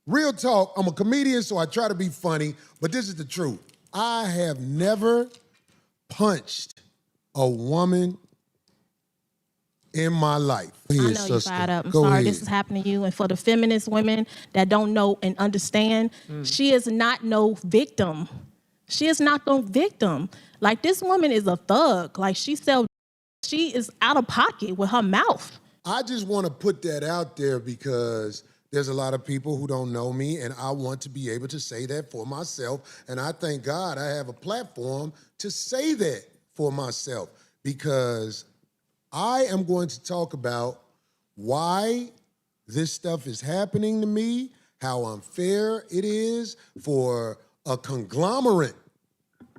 Real talk, I'm a comedian, so I try to be funny, but this is the truth. I have never punched a woman in my life. I know you fired up. I'm sorry this is happening to you. And for the feminist women that don't know and understand, she is not no victim. She is not no victim. Like, this woman is a thug. Like, she is out of pocket with her mouth. I just want to put that out there because there's a lot of people who don't know me, and I want to be able to say that for myself. And I thank God I have a platform to say that for myself, because I am going to talk about why this stuff is happening to me, how unfair it is for a conglomerate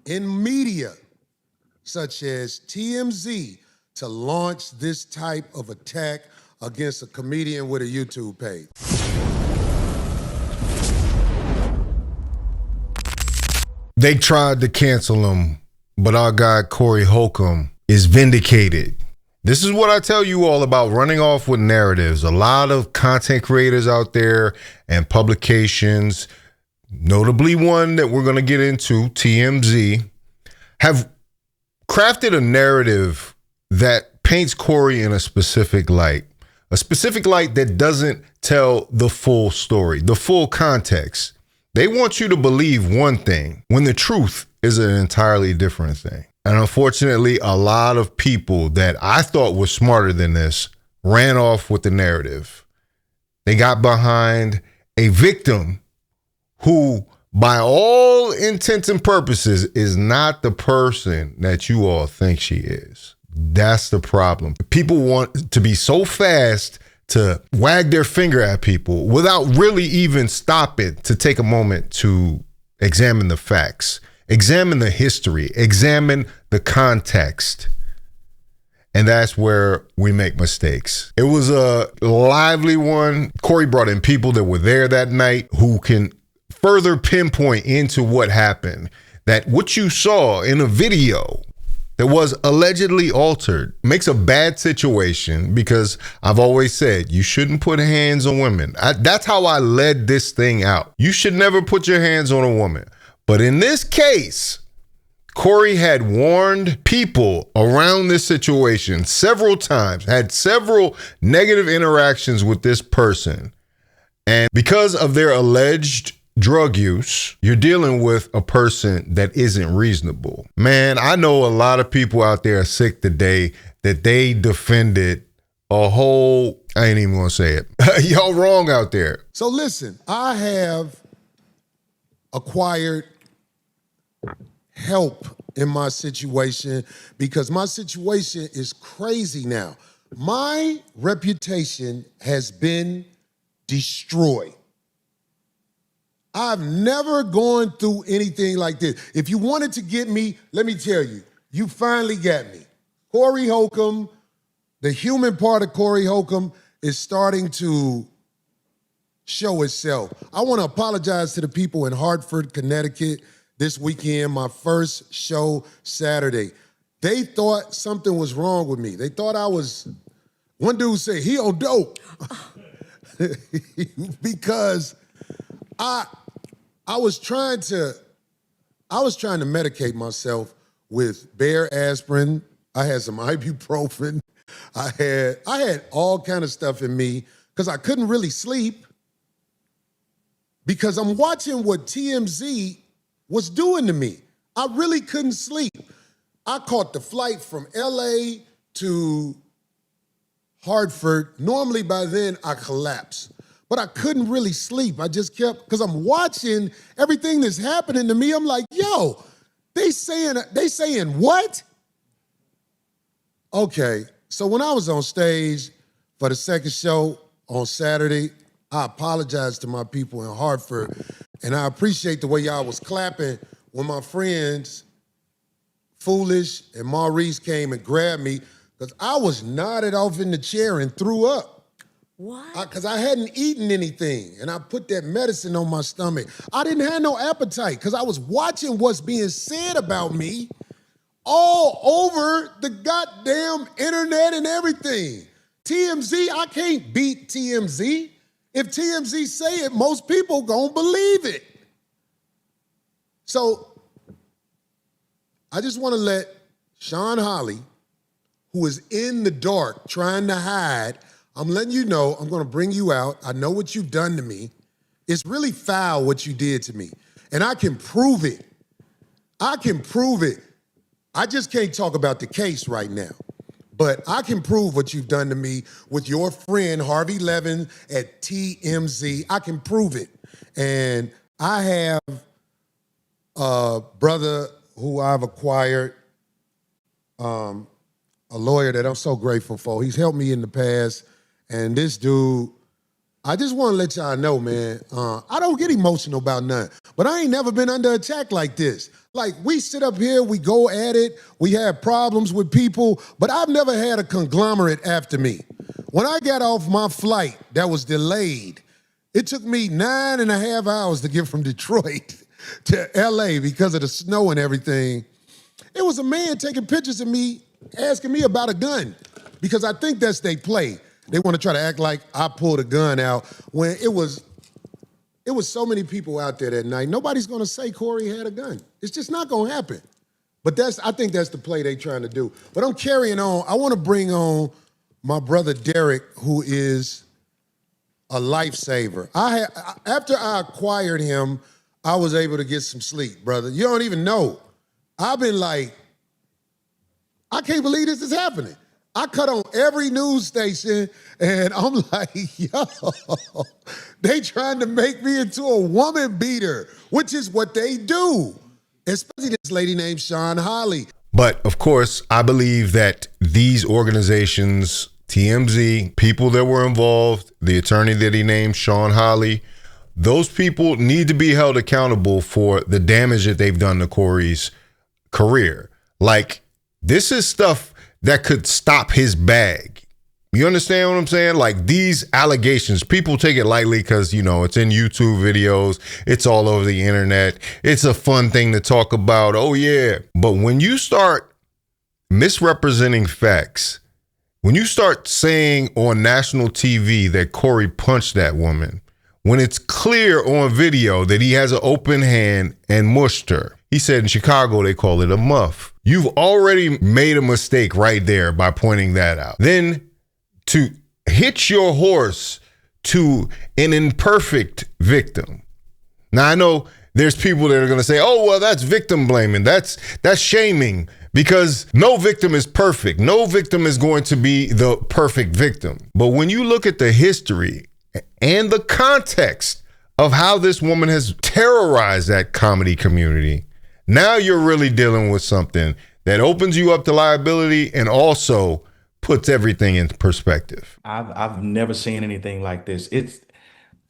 in media such as TMZ to launch this type of attack against a comedian with a YouTube page. They tried to cancel him, but our guy Corey Holcomb is vindicated. This is what I tell you all about running off with narratives. A lot of content creators out there and publications, notably one that we're going to get into, TMZ, have crafted a narrative that paints Corey in a specific light that doesn't tell the full story, the full context. They want you to believe one thing when the truth is an entirely different thing. And unfortunately, a lot of people that I thought were smarter than this ran off with the narrative. They got behind a victim who, by all intents and purposes, is not the person that you all think she is. That's the problem. People want to be so fast to wag their finger at people without really even stopping to take a moment to examine the facts, examine the history, examine the context. And that's where we make mistakes. It was a lively one. Corey brought in people that were there that night who can further pinpoint into what happened. That what you saw in a video that was allegedly altered makes a bad situation, because I've always said you shouldn't put hands on women. That's how I led this thing out. You should never put your hands on a woman. But in this case, Corey had warned people around this situation several times, had several negative interactions with this person. And because of their alleged drug use, you're dealing with a person that isn't reasonable. Man, I know a lot of people out there are sick today that they defended a whole, I ain't even gonna say it. Y'all wrong out there. So listen, I have acquired help in my situation because my situation is crazy now. My reputation has been destroyed. I've never gone through anything like this. If you wanted to get me, let me tell you, you finally got me. Corey Holcomb, the human part of Corey Holcomb is starting to show itself. I want to apologize to the people in Hartford, Connecticut this weekend, my first show Saturday. They thought something was wrong with me. They thought I was, one dude said, he on dope. Because I was trying to medicate myself with Bear aspirin. I had some ibuprofen. I had all kind of stuff in me because I couldn't really sleep because I'm watching what TMZ was doing to me. I really couldn't sleep. I caught the flight from LA to Hartford. Normally by then I collapse. But I couldn't really sleep. I just kept, because I'm watching everything that's happening to me. I'm like, yo, they saying what? Okay, so when I was on stage for the second show on Saturday, I apologized to my people in Hartford, and I appreciate the way y'all was clapping when my friends, Foolish and Maurice, came and grabbed me, because I was nodded off in the chair and threw up. What? Because I hadn't eaten anything, and I put that medicine on my stomach. I didn't have no appetite because I was watching what's being said about me all over the goddamn internet and everything. TMZ, I can't beat TMZ. If TMZ say it, most people gonna believe it. So I just want to let Sean Holly, who is in the dark trying to hide, I'm letting you know I'm going to bring you out. I know what you've done to me. It's really foul what you did to me. And I can prove it. I can prove it. I just can't talk about the case right now. But I can prove what you've done to me with your friend Harvey Levin at TMZ. I can prove it. And I have a brother who I've acquired, a lawyer that I'm so grateful for. He's helped me in the past. And this dude, I just want to let y'all know, man, I don't get emotional about nothing, but I ain't never been under attack like this. Like, we sit up here, we go at it, we have problems with people, but I've never had a conglomerate after me. When I got off my flight that was delayed, it took me 9.5 hours to get from Detroit to LA because of the snow and everything. It was a man taking pictures of me, asking me about a gun, because I think that's they play. They want to try to act like I pulled a gun out when it was so many people out there that night. Nobody's going to say Corey had a gun. It's just not going to happen. But I think that's the play they trying to do. But I'm carrying on. I want to bring on my brother Derek, who is a lifesaver. After I acquired him, I was able to get some sleep, brother. You don't even know. I've been like, I can't believe this is happening. I cut on every news station, and I'm like, yo, they trying to make me into a woman beater, which is what they do, especially this lady named Sean Holly. But of course, I believe that these organizations, TMZ, people that were involved, the attorney that he named, Sean Holly, those people need to be held accountable for the damage that they've done to Corey's career. Like, this is stuff that could stop his bag. You understand what I'm saying? Like, these allegations, people take it lightly because, you know, it's in YouTube videos. It's all over the internet. It's a fun thing to talk about. Oh, yeah. But when you start misrepresenting facts, when you start saying on national TV that Corey punched that woman, when it's clear on video that he has an open hand and mushed her. He said in Chicago, they call it a muff. You've already made a mistake right there by pointing that out. Then to hitch your horse to an imperfect victim. Now, I know there's people that are going to say, oh, well, that's victim blaming. That's shaming, because no victim is perfect. No victim is going to be the perfect victim. But when you look at the history and the context of how this woman has terrorized that comedy community, now you're really dealing with something that opens you up to liability and also puts everything into perspective. I've never seen anything like this. It's,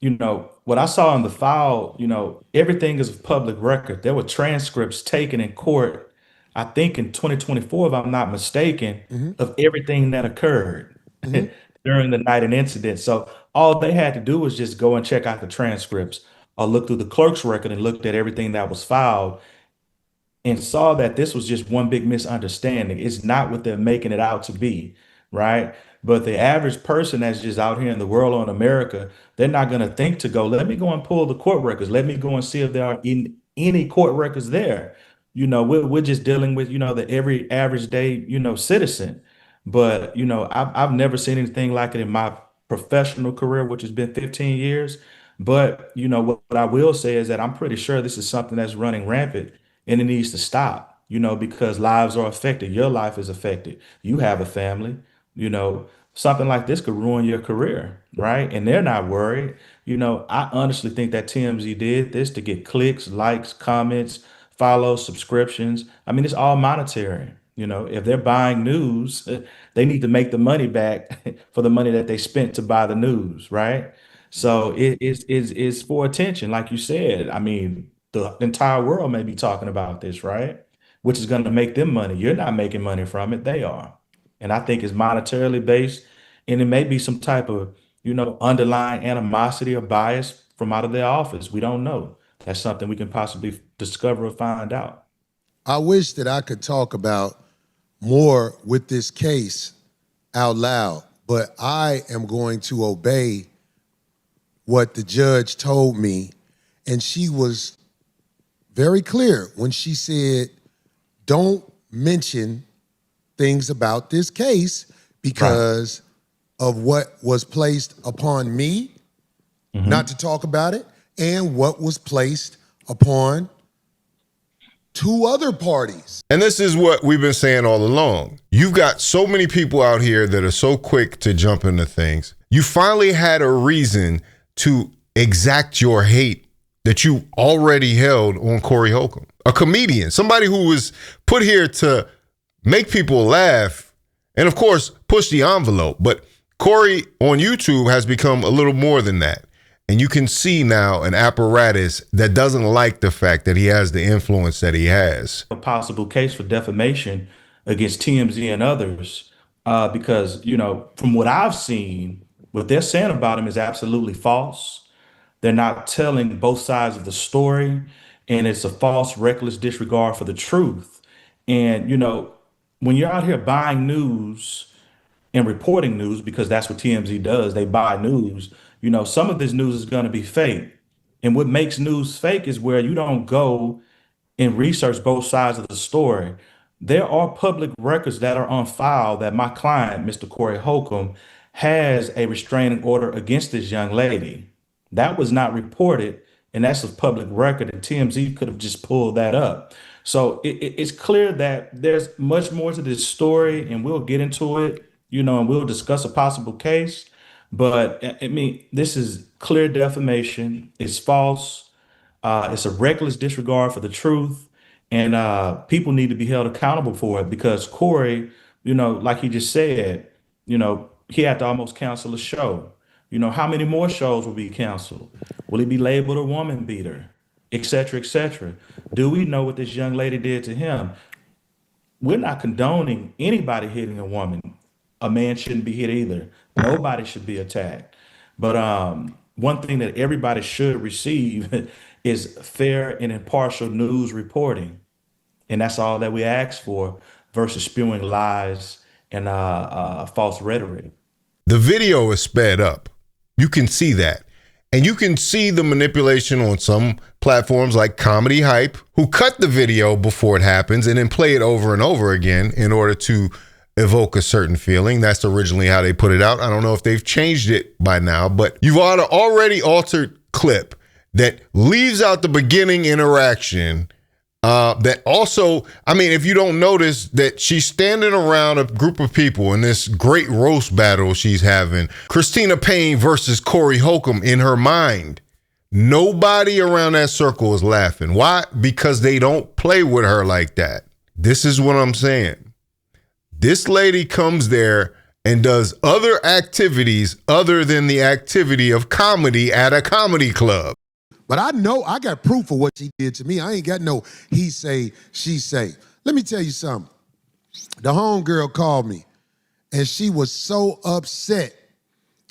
you know, what I saw in the file, you know, everything is a public record. There were transcripts taken in court, I think in 2024, if I'm not mistaken, of everything that occurred during the night and incident. So all they had to do was just go and check out the transcripts or look through the clerk's record and looked at everything that was filed and saw that this was just one big misunderstanding. It's not what they're making it out to be, right? But the average person that's just out here in the world or in America, they're not going to think to go, let me go and pull the court records. Let me go and see if there are any court records there. You know, we're just dealing with, you know, the every average day, you know, citizen. But, you know, I've never seen anything like it in my professional career, which has been 15 years. But, you know, what I will say is that I'm pretty sure this is something that's running rampant and it needs to stop, you know, because lives are affected. Your life is affected. You have a family, you know, something like this could ruin your career, right? And they're not worried. You know, I honestly think that TMZ did this to get clicks, likes, comments, follows, subscriptions. I mean, it's all monetary. You know, if they're buying news, they need to make the money back for the money that they spent to buy the news, right? So it's for attention, like you said. I mean, the entire world may be talking about this, right? Which is going to make them money. You're not making money from it. They are. And I think it's monetarily based. And it may be some type of, you know, underlying animosity or bias from out of their office. We don't know. That's something we can possibly discover or find out. I wish that I could talk about more with this case out loud, but I am going to obey what the judge told me, and she was very clear when she said, don't mention things about this case because of what was placed upon me, not to talk about it, and what was placed upon two other parties. And this is what we've been saying all along. You've got so many people out here that are so quick to jump into things. You finally had a reason to exact your hate that you already held on Corey Holcomb, a comedian, somebody who was put here to make people laugh and, of course, push the envelope. But Corey on YouTube has become a little more than that. And you can see now an apparatus that doesn't like the fact that he has the influence that he has. A possible case for defamation against TMZ and others, because, you know, from what I've seen, what they're saying about him is absolutely false. They're not telling both sides of the story, and it's a false, reckless disregard for the truth. And, you know, when you're out here buying news and reporting news, because that's what TMZ does, they buy news, you know, some of this news is going to be fake. And what makes news fake is where you don't go and research both sides of the story. There are public records that are on file that my client, Mr. Corey Holcomb, has a restraining order against this young lady. That was not reported, and that's a public record, and TMZ could have just pulled that up. So it's clear that there's much more to this story, and we'll get into it, you know, and we'll discuss a possible case. But I mean, this is clear defamation. It's false. It's a reckless disregard for the truth. And people need to be held accountable for it because Corey, you know, like he just said, you know, he had to almost cancel a show. You know, how many more shows will be canceled? Will he be labeled a woman beater, et cetera, et cetera? Do we know what this young lady did to him? We're not condoning anybody hitting a woman. A man shouldn't be hit either. Nobody should be attacked. But one thing that everybody should receive is fair and impartial news reporting. And that's all that we ask for versus spewing lies and false rhetoric. The video is sped up. You can see that. And you can see the manipulation on some platforms like Comedy Hype, who cut the video before it happens and then play it over and over again in order to evoke a certain feeling. That's originally how they put it out. I don't know if they've changed it by now, but you've already altered clip that leaves out the beginning interaction. That also, I mean, if you don't notice that she's standing around a group of people in this great roast battle she's having, Christina Payne versus Corey Holcomb in her mind. Nobody around that circle is laughing. Why? Because they don't play with her like that. This is what I'm saying. This lady comes there and does other activities other than the activity of comedy at a comedy club. But I know I got proof of what she did to me. I ain't got no he say, she say. Let me tell you something. The homegirl called me, and she was so upset.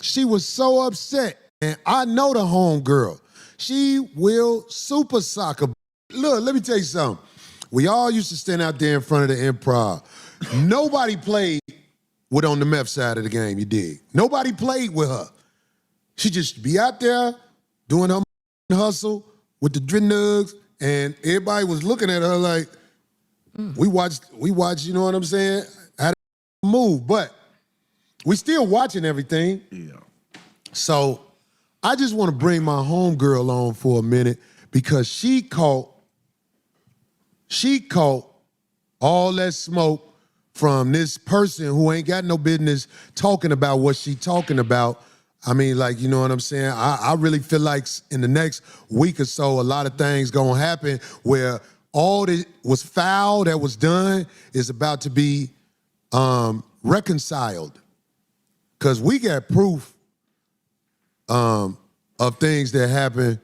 She was so upset. And I know the homegirl. She will super soccer. Look, let me tell you something. We all used to stand out there in front of the Improv. Nobody played with on the meth side of the game, you dig? Nobody played with her. She just be out there doing her hustle with the nugs, and everybody was looking at her like, we watched, you know what I'm saying? How to move, but we still watching everything. Yeah. So I just want to bring my homegirl on for a minute because she caught all that smoke from this person who ain't got no business talking about what she talking about. I mean, like, you know what I'm saying? I really feel like in the next week or so, a lot of things gonna happen where all that was foul that was done is about to be reconciled. Because we got proof of things that happen.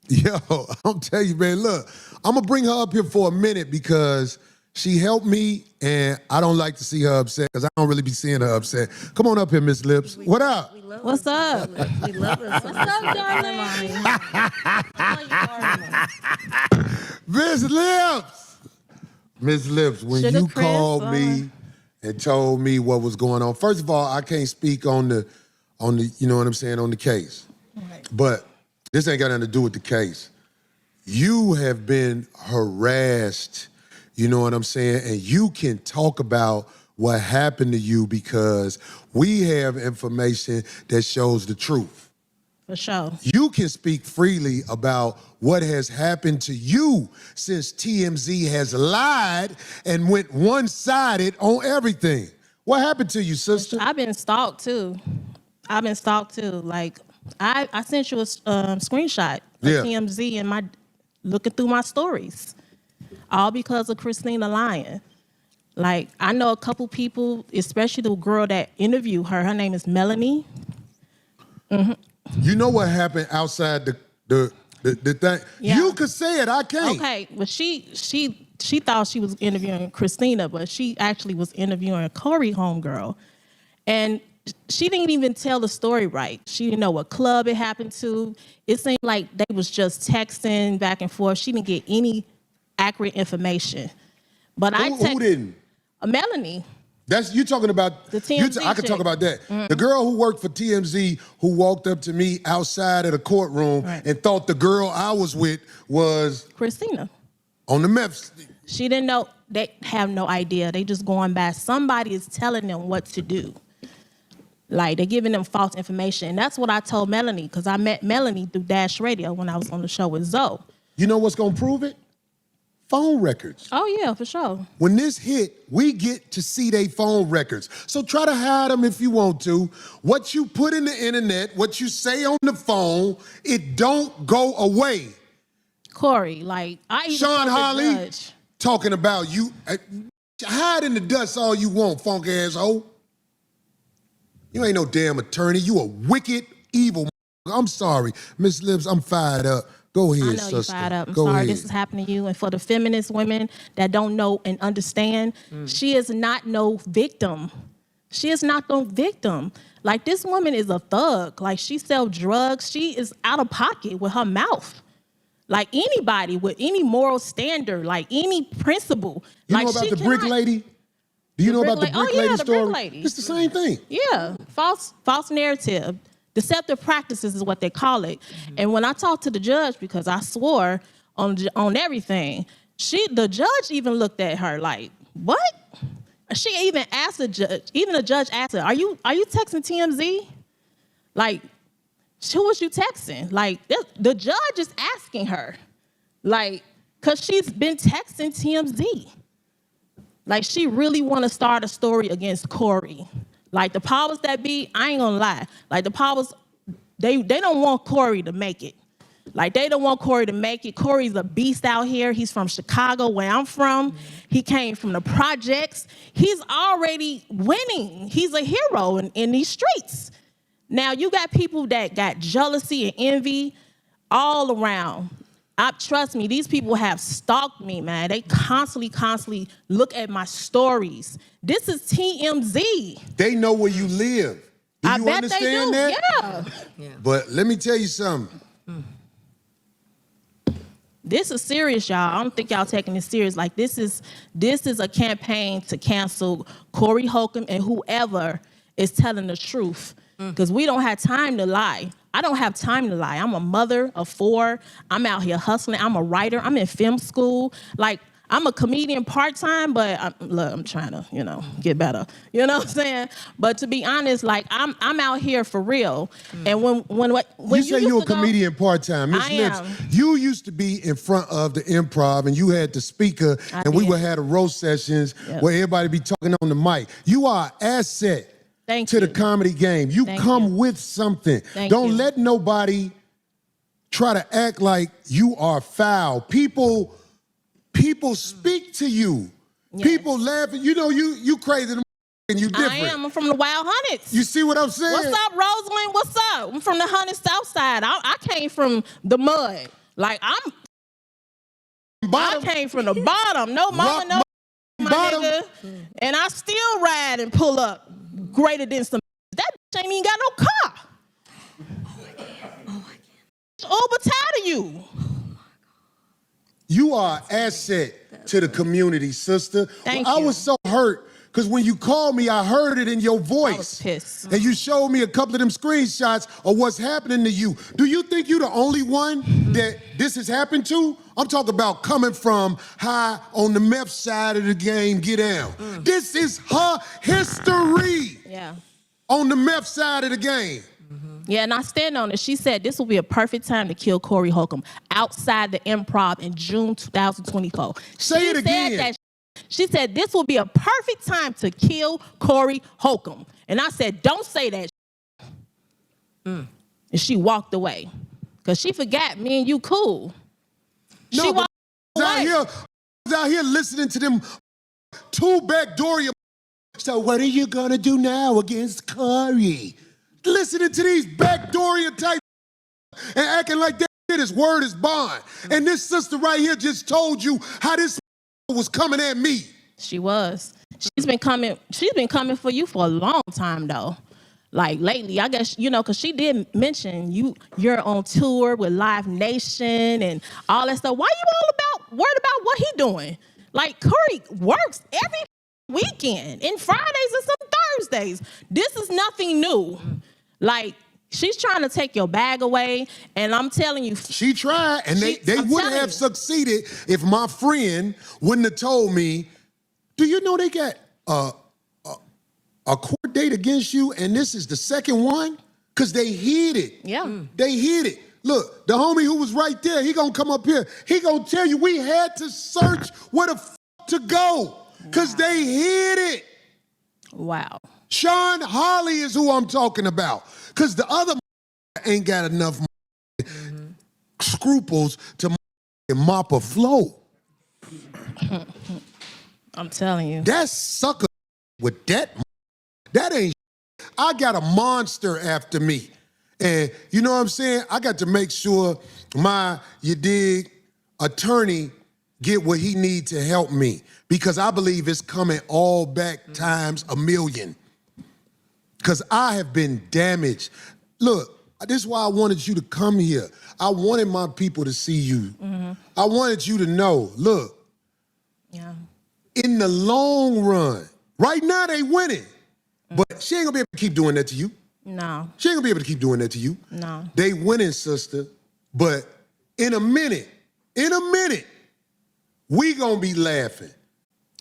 Yo, I'm telling you, man, look, I'm gonna bring her up here for a minute because she helped me, and I don't like to see her upset because I don't really be seeing her upset. Come on up here, Miss Lips. What up? What's up? We love us. What's up, darling? Miss Lips! Miss Lips, when Shoulda you Chris called me and told me what was going on, first of all, I can't speak on the, you know what I'm saying, on the case. Right. But this ain't got nothing to do with the case. You have been harassed, you know what I'm saying? And you can talk about what happened to you because we have information that shows the truth. For sure. You can speak freely about what has happened to you since TMZ has lied and went one-sided on everything. What happened to you, sister? I've been stalked too. Like I sent you a screenshot of TMZ and my looking through my stories, all because of Christina lying. Like I know a couple people, especially the girl that interviewed her. Her name is Melanie. Mm-hmm. You know what happened outside the thing? Yeah. You could say it, I can't. Okay, but she thought she was interviewing Christina, but she actually was interviewing Corey homegirl. And she didn't even tell the story right. She didn't know what club it happened to. It seemed like they was just texting back and forth. She didn't get any accurate information. But who didn't? Melanie. That's you talking about the TMZ. I could talk about that. Mm-hmm. The girl who worked for TMZ who walked up to me outside of the courtroom and thought the girl I was with was Christina on the meth. She didn't know. They have no idea. They just going by. Somebody is telling them what to do. Like they're giving them false information. And that's what I told Melanie because I met Melanie through Dash Radio when I was on the show with Zoe. You know what's gonna prove it? Phone records. Oh, yeah, for sure. When this hit, we get to see their phone records. So try to hide them if you want to. What you put in the internet, what you say on the phone, it don't go away. Corey, like, I even Sean Holly talking about you. Hide in the dust all you want, funk asshole. You ain't no damn attorney. You a wicked, evil. I'm sorry. Miss Lips, I'm fired up. Go ahead, I know sister. you're fired up. I'm Go sorry ahead. this is happening to you. And for the feminist women that don't know and understand, she is not no victim. She is not no victim. Like, this woman is a thug. Like, she sells drugs. She is out of pocket with her mouth. Like, anybody with any moral standard, like any principle. You like, know about the brick lady? Do you know about the brick lady story? Brick lady. It's the same thing. Yeah, false narrative. Deceptive practices is what they call it. Mm-hmm. And when I talked to the judge, because I swore on everything, the judge even looked at her like, what? She even asked the judge asked her, are you texting TMZ? Like, who was you texting? Like, the judge is asking her, like, because she's been texting TMZ. Like, she really want to start a story against Corey. Like, the powers that be, I ain't gonna lie. Like, the powers, they don't want Corey to make it. Like, they don't want Corey to make it. Corey's a beast out here. He's from Chicago, where I'm from. He came from the projects. He's already winning. He's a hero in these streets. Now, you got people that got jealousy and envy all around. Trust me, these people have stalked me, man. They constantly look at my stories. This is TMZ. They know where you live. Do you bet understand they do. that? Yeah. But let me tell you something. This is serious, y'all. I don't think y'all taking this serious. Like, this is a campaign to cancel Corey Holcomb and whoever is telling the truth. Because we don't have time to lie. I don't have time to lie. I'm a mother of 4. I'm out here hustling. I'm a writer. I'm in film school. Like, I'm a comedian part-time, but I'm trying to, get better. You know what I'm saying? But to be honest, like, I'm out here for real. And when you say you're a comedian part-time, Miss Lips, you used to be in front of the Improv and you had the speaker we would have the roast sessions where everybody be talking on the mic. You are an asset to the comedy game. You come with something. Don't let nobody try to act like you are foul. People speak to you. Yes. People laughing. You know, you crazy and you different. I am. I'm from the Wild Hundreds. You see what I'm saying? What's up, Rosalind? What's up? I'm from the Hundred South Side. I came from the mud. Like, I came from the bottom. No mama, no my bottom. Nigga. And I still ride and pull up greater than some. That bitch ain't even got no car. Uber tired of you. You are an asset to the community, sister. Thank I you. was so hurt because when you called me, I heard it in your voice. I was pissed. And you showed me a couple of them screenshots of what's happening to you. Do you think you're the only one that this has happened to? I'm talking about coming from high on the meth side of the game, get down. This is her history. Yeah. On the meth side of the game. Yeah, and I stand on it. She said this will be a perfect time to kill Corey Holcomb outside the Improv in June 2024. Say it again. She said this will be a perfect time to kill Corey Holcomb. And I said, don't say that. And she walked away. Because she forgot me and you cool. No, she but walked away. out here listening to them two backdooria. So what are you going to do now against Corey? Listening to these backdooria type and acting like that his word is bond. And this sister right here just told you how this was coming at me. She was. She's been coming for you for a long time though. Like lately, I guess, because she did mention you're on tour with Live Nation and all that stuff. Why you all worried about what he doing? Like Corey works every weekend and Fridays and some Thursdays. This is nothing new. Like, she's trying to take your bag away, and I'm telling you. She tried, and they would have succeeded if my friend wouldn't have told me, do you know they got a court date against you, and this is the second one? Because they hid it. Yeah. They hid it. Look, the homie who was right there, he gonna come up here. He gonna tell you we had to search where the to go, because they hid it. Wow. Sean Holly is who I'm talking about. Because the other ain't got enough scruples to mop a flow. I'm telling you. That sucker with that ain't. I got a monster after me. And you know what I'm saying? I got to make sure my, attorney get what he need to help me. Because I believe it's coming all back times a million. Because I have been damaged. Look, this is why I wanted you to come here. I wanted my people to see you. I wanted you to know, look, in the long run, right now they winning. But she ain't gonna be able to keep doing that to you. No. She ain't gonna be able to keep doing that to you. No. They winning, sister. But in a minute, we gonna be laughing.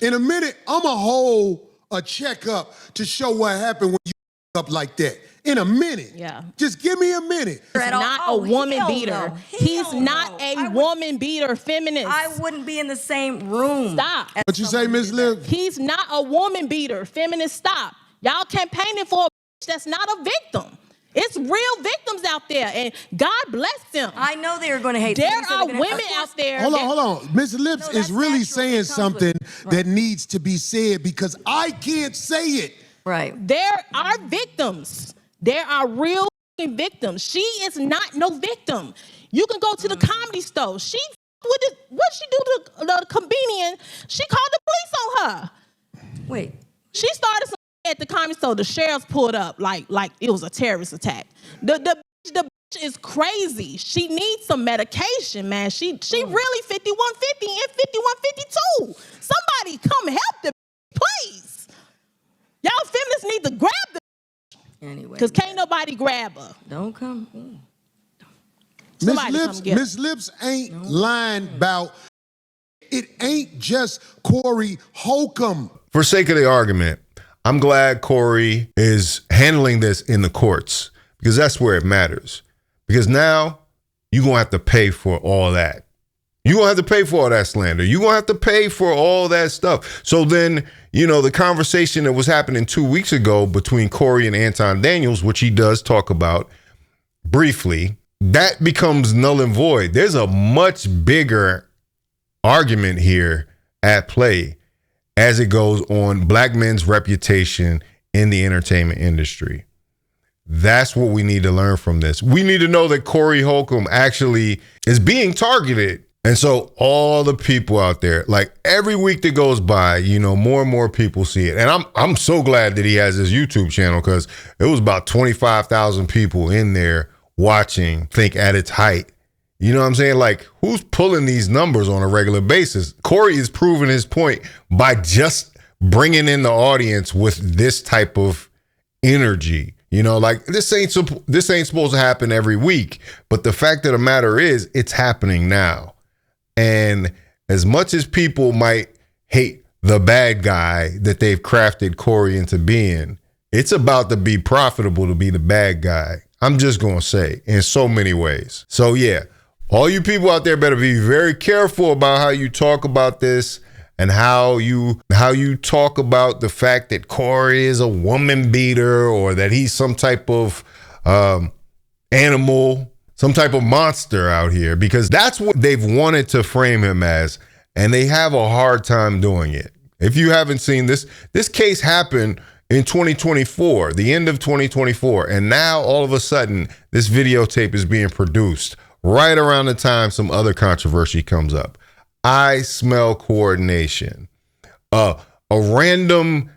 In a minute, I'ma hold a checkup to show what happened when you up like that. In a minute. Yeah. Just give me a minute. He's not a woman beater. He's not a woman beater feminist. I wouldn't be in the same room. Stop. What you say, Ms. Liv? He's not a woman beater. Feminist, stop. Y'all campaigning for a bitch that's not a victim. It's real victims out there, and God bless them. I know they are going to hate. There are women out there. Hold on. Ms. Lips is really saying something that needs to be said because I can't say it. Right. There are victims. There are real victims. She is not no victim. You can go to the comedy store. What she do to the comedian? She called the police on her. Wait. She started at the comedy store. The sheriffs pulled up like it was a terrorist attack. The bitch is crazy. She needs some medication, man. She really 5150 and 5152. Somebody come help the please. Y'all feminists need to grab the anyway. Because can't nobody grab her. Don't come. Miss Lips ain't lying about it. Ain't just Corey Holcomb. For sake of the argument, I'm glad Corey is handling this in the courts because that's where it matters. Because now you're going to have to pay for all that. You're going to have to pay for all that slander. You're going to have to pay for all that stuff. So then, the conversation that was happening 2 weeks ago between Corey and Anton Daniels, which he does talk about briefly, that becomes null and void. There's a much bigger argument here at play as it goes on black men's reputation in the entertainment industry. That's what we need to learn from this. We need to know that Corey Holcomb actually is being targeted. And so all the people out there, like every week that goes by, more and more people see it. And I'm so glad that he has his YouTube channel because it was about 25,000 people in there watching, I think at its height. You know what I'm saying? Like, who's pulling these numbers on a regular basis? Corey is proving his point by just bringing in the audience with this type of energy. You know, like this ain't supposed to happen every week, but the fact of the matter is it's happening now. And as much as people might hate the bad guy that they've crafted Corey into being, it's about to be profitable to be the bad guy. I'm just going to say, in so many ways. So yeah, all you people out there better be very careful about how you talk about this and how you talk about the fact that Corey is a woman beater or that he's some type of animal, some type of monster out here, because that's what they've wanted to frame him as, and they have a hard time doing it. If you haven't seen this case happened in 2024, the end of 2024, and now all of a sudden this videotape is being produced right around the time some other controversy comes up. I smell coordination. A random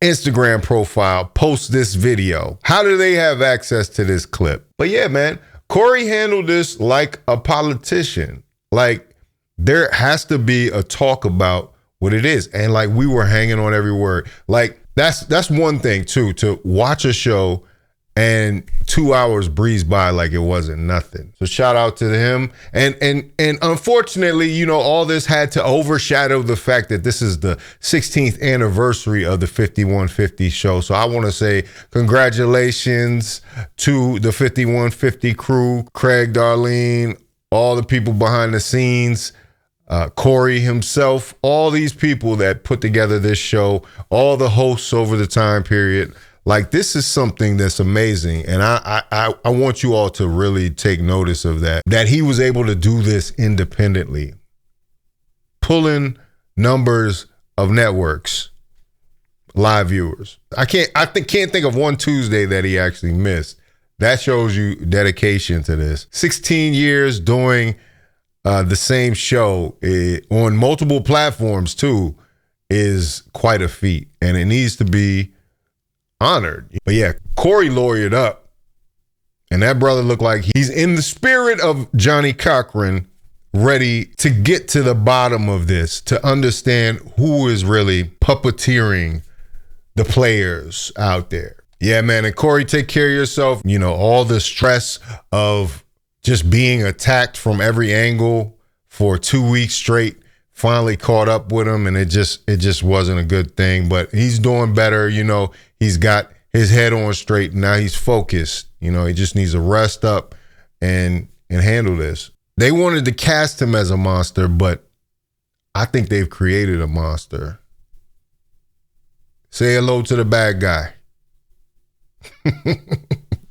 Instagram profile posts this video. How do they have access to this clip? But yeah, man, Corey handled this like a politician. Like, there has to be a talk about what it is. And like, we were hanging on every word. Like, that's one thing too, to watch a show and 2 hours breeze by like it wasn't nothing. So shout out to him. And unfortunately, you know, all this had to overshadow the fact that this is the 16th anniversary of the 5150 show. So I want to say congratulations to the 5150 crew, Craig, Darlene, all the people behind the scenes, Corey himself, all these people that put together this show, all the hosts over the time period. Like, this is something that's amazing. And I want you all to really take notice of that he was able to do this independently, pulling numbers of networks, live viewers. I can't think of one Tuesday that he actually missed. That shows you dedication to this. 16 years doing the same show on multiple platforms too is quite a feat, and it needs to be honored. But yeah, Corey lawyered up, and that brother looked like he's in the spirit of Johnny Cochran, ready to get to the bottom of this, to understand who is really puppeteering the players out there. Yeah, man. And Corey, take care of yourself. You know, all the stress of just being attacked from every angle for 2 weeks straight finally caught up with him, and it just wasn't a good thing. But he's doing better. You know, he's got his head on straight. Now he's focused. You know, he just needs to rest up and handle this. They wanted to cast him as a monster, but I think they've created a monster. Say hello to the bad guy.